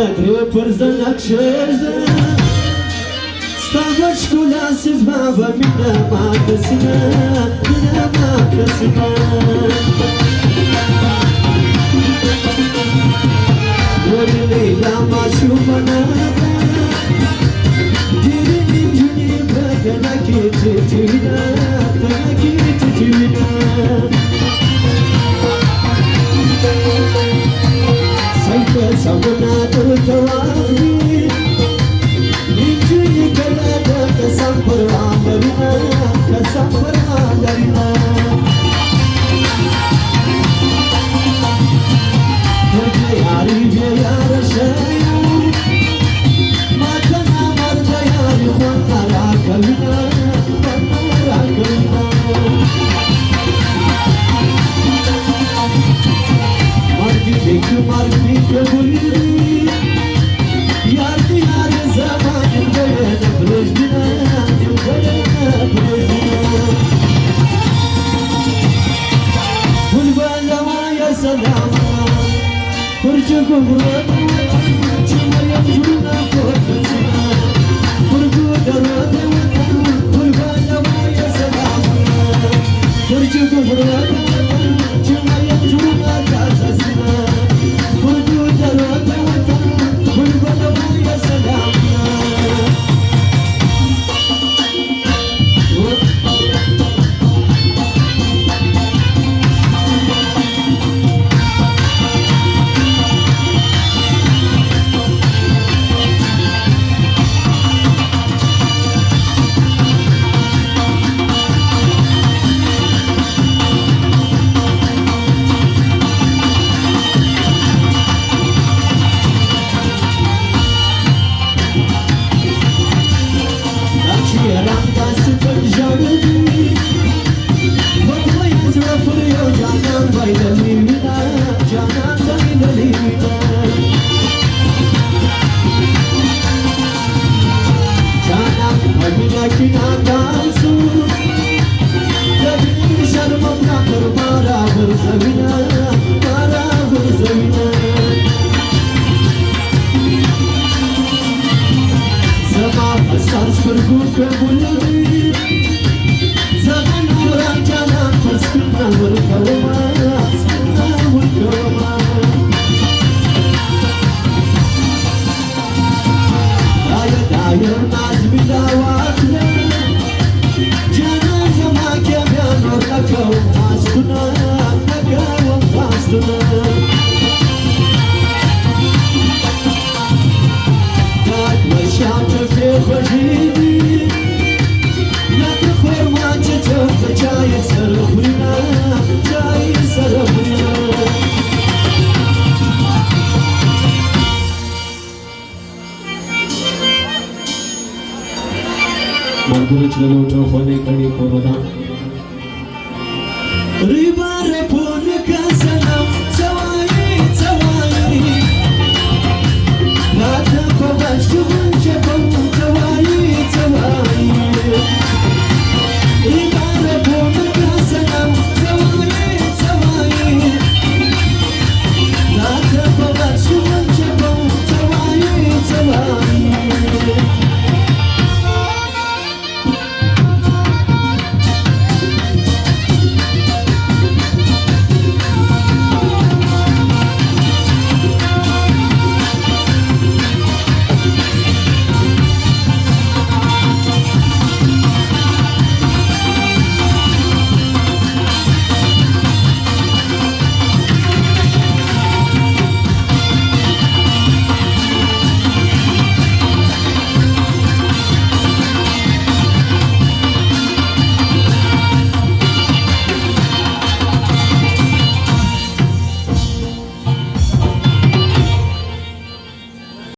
Prepărzănac șezdă Stavaci cu lasă-ți bavă Mina m-a găsină Mina m-a găsină Orile la-ma șumănă Dirin juni băgăna chititivina Tăna chititivina Saită s-a Tawari, injini kalada kasampara darina, kasampara darina. Mujhe yari je yar shayu, matana marda yari khwana kavina, khwana kavina. Mardi dekh mardi kabuli. Marguerite Leluto, Juan Cani, Corona.